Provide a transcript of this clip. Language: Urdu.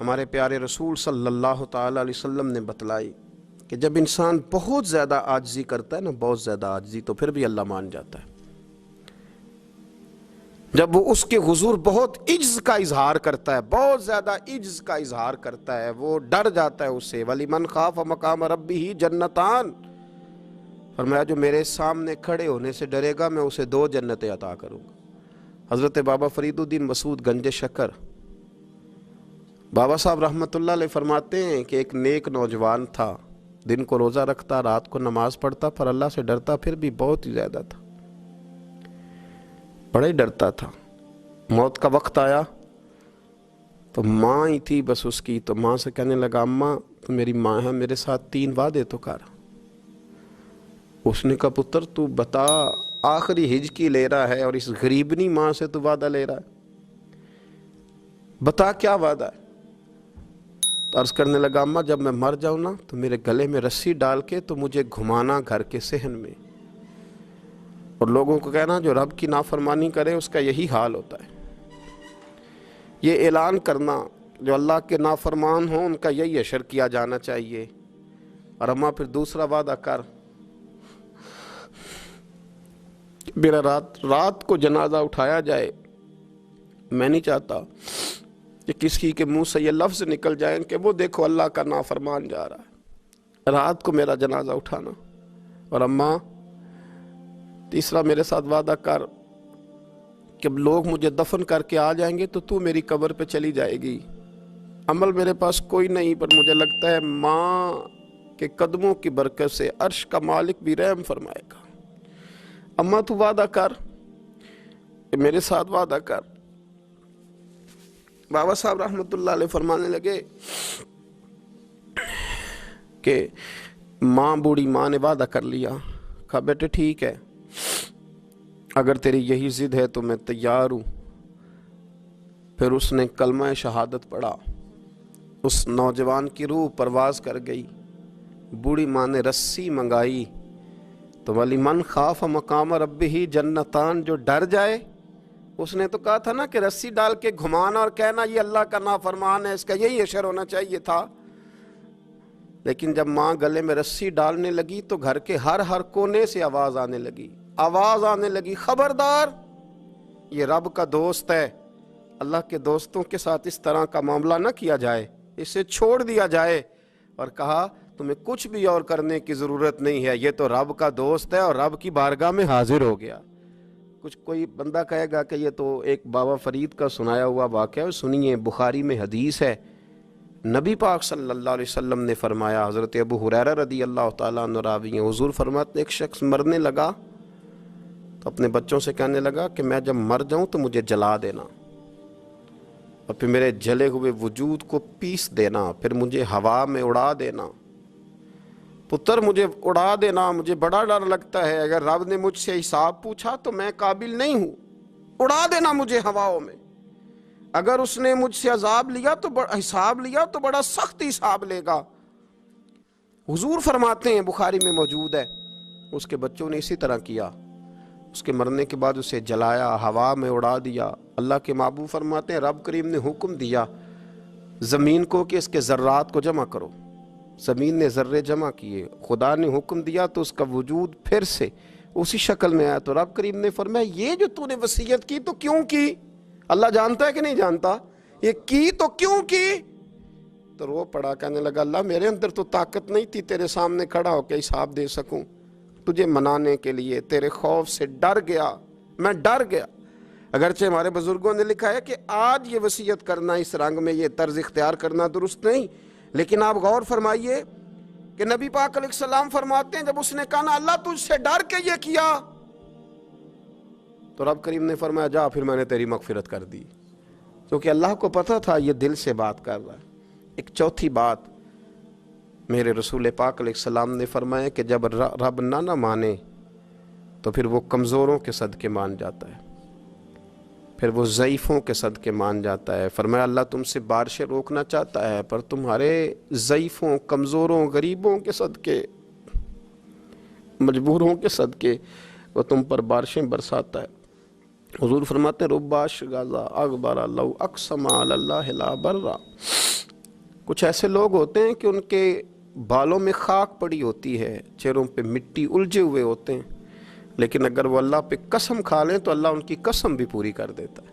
ہمارے پیارے رسول صلی اللہ تعالیٰ علیہ وسلم نے بتلائی کہ جب انسان بہت زیادہ عاجزی کرتا ہے نا، بہت زیادہ عاجزی، تو پھر بھی اللہ مان جاتا ہے۔ جب وہ اس کے حضور بہت عجز کا اظہار کرتا ہے، بہت زیادہ عجز کا اظہار کرتا ہے، وہ ڈر جاتا ہے اس سے۔ وَلِمَنْ خَافَ مَقَامَ رَبِّهِ جَنَّتَانِ، فرمایا جو میرے سامنے کھڑے ہونے سے ڈرے گا میں اسے 2 جنتیں عطا کروں گا۔ حضرت بابا فرید الدین مسعود گنج شکر بابا صاحب رحمۃ اللہ علیہ فرماتے ہیں کہ ایک نیک نوجوان تھا، دن کو روزہ رکھتا، رات کو نماز پڑھتا، پر اللہ سے ڈرتا پھر بھی بہت ہی زیادہ تھا، بڑا ہی ڈرتا تھا۔ موت کا وقت آیا تو ماں ہی تھی بس اس کی، تو ماں سے کہنے لگا اماں تو میری ماں ہے، میرے ساتھ 3 وعدے تو کر۔ اس نے کہا پتر تو بتا، آخری ہجکی لے رہا ہے اور اس غریبنی ماں سے تو وعدہ لے رہا ہے، بتا کیا وعدہ ہے؟ عرض کرنے لگا اماں جب میں مر جاؤں نا تو میرے گلے میں رسی ڈال کے تو مجھے گھمانا گھر کے صحن میں، اور لوگوں کو کہنا جو رب کی نافرمانی کرے اس کا یہی حال ہوتا ہے۔ یہ اعلان کرنا جو اللہ کے نافرمان ہوں ان کا یہی اشر کیا جانا چاہیے۔ اور اماں پھر دوسرا وعدہ کر، میرا رات کو جنازہ اٹھایا جائے، میں نہیں چاہتا کہ کسی کے منہ سے یہ لفظ نکل جائیں کہ وہ دیکھو اللہ کا نافرمان جا رہا ہے، رات کو میرا جنازہ اٹھانا۔ اور اماں تیسرا میرے ساتھ وعدہ کر کہ لوگ مجھے دفن کر کے آ جائیں گے تو میری قبر پہ چلی جائے گی، عمل میرے پاس کوئی نہیں، پر مجھے لگتا ہے ماں کے قدموں کی برکت سے عرش کا مالک بھی رحم فرمائے گا۔ اماں تو وعدہ کر، میرے ساتھ وعدہ کر۔ بابا صاحب رحمۃ اللہ علیہ فرمانے لگے کہ بوڑھی ماں نے وعدہ کر لیا۔ کہا بیٹے ٹھیک ہے، اگر تیری یہی ضد ہے تو میں تیار ہوں۔ پھر اس نے کلمہ شہادت پڑھا، اس نوجوان کی روح پرواز کر گئی۔ بوڑھی ماں نے رسی منگائی تو وَلِمَنْ خَافَ مَقَامَ رَبِّهِ جَنَّتَانِ، جو ڈر جائے، اس نے تو کہا تھا نا کہ رسی ڈال کے گھمانا اور کہنا یہ اللہ کا نافرمان ہے، اس کا یہی اشر ہونا چاہیے تھا۔ لیکن جب ماں گلے میں رسی ڈالنے لگی تو گھر کے ہر کونے سے آواز آنے لگی، خبردار یہ رب کا دوست ہے، اللہ کے دوستوں کے ساتھ اس طرح کا معاملہ نہ کیا جائے، اسے چھوڑ دیا جائے۔ اور کہا تمہیں کچھ بھی اور کرنے کی ضرورت نہیں ہے، یہ تو رب کا دوست ہے اور رب کی بارگاہ میں حاضر ہو گیا۔ کوئی بندہ کہے گا کہ یہ تو ایک بابا فرید کا سنایا ہوا واقعہ ہے، سنیے، بخاری میں حدیث ہے، نبی پاک صلی اللہ علیہ وسلم نے فرمایا، حضرت ابو ہریرہ رضی اللہ تعالیٰ عنہ راوی ہیں، حضور فرماتے ایک شخص مرنے لگا تو اپنے بچوں سے کہنے لگا کہ میں جب مر جاؤں تو مجھے جلا دینا، اور پھر میرے جلے ہوئے وجود کو پیس دینا، پھر مجھے ہوا میں اڑا دینا۔ پتر مجھے اڑا دینا، مجھے بڑا ڈر لگتا ہے، اگر رب نے مجھ سے حساب پوچھا تو میں قابل نہیں ہوں، اڑا دینا مجھے ہواؤں میں۔ اگر اس نے مجھ سے عذاب لیا تو حساب لیا تو بڑا سخت حساب لے گا۔ حضور فرماتے ہیں، بخاری میں موجود ہے، اس کے بچوں نے اسی طرح کیا، اس کے مرنے کے بعد اسے جلایا، ہوا میں اڑا دیا۔ اللہ کے محبوب فرماتے ہیں رب کریم نے حکم دیا زمین کو کہ اس کے ذرات کو جمع کرو، زمین نے ذرے جمع کیے، خدا نے حکم دیا تو اس کا وجود پھر سے اسی شکل میں آیا۔ تو رب کریم نے فرمایا یہ جو تو نے وصیت کی تو کیوں کی؟ اللہ جانتا ہے کہ نہیں جانتا؟ یہ کی تو کیوں کی؟ تو رو پڑا، کہنے لگا اللہ میرے اندر تو طاقت نہیں تھی تیرے سامنے کھڑا ہو کے حساب دے سکوں، تجھے منانے کے لیے تیرے خوف سے ڈر گیا، میں ڈر گیا۔ اگرچہ ہمارے بزرگوں نے لکھا ہے کہ آج یہ وصیت کرنا، اس رنگ میں یہ طرز اختیار کرنا درست نہیں، لیکن آپ غور فرمائیے کہ نبی پاک علیہ السلام فرماتے ہیں جب اس نے کہا نا اللہ تجھ سے ڈر کے یہ کیا، تو رب کریم نے فرمایا جا پھر میں نے تیری مغفرت کر دی، کیونکہ اللہ کو پتہ تھا یہ دل سے بات کر رہا ہے۔ ایک چوتھی بات میرے رسول پاک علیہ السلام نے فرمایا کہ جب رب نہ مانے تو پھر وہ کمزوروں کے صدقے مان جاتا ہے، پھر وہ ضعیفوں کے صدقے مان جاتا ہے۔ فرمایا اللہ تم سے بارشیں روکنا چاہتا ہے پر تمہارے ضعیفوں، کمزوروں، غریبوں کے صدقے، مجبوروں کے صدقے وہ تم پر بارشیں برساتا ہے۔ حضور فرماتے ہیں رب اشغاث اغبر لو اقسم علی اللہ لا برا، کچھ ایسے لوگ ہوتے ہیں کہ ان کے بالوں میں خاک پڑی ہوتی ہے، چہروں پہ مٹی الجھے ہوئے ہوتے ہیں، لیکن اگر وہ اللہ پہ قسم کھا لیں تو اللہ ان کی قسم بھی پوری کر دیتا ہے۔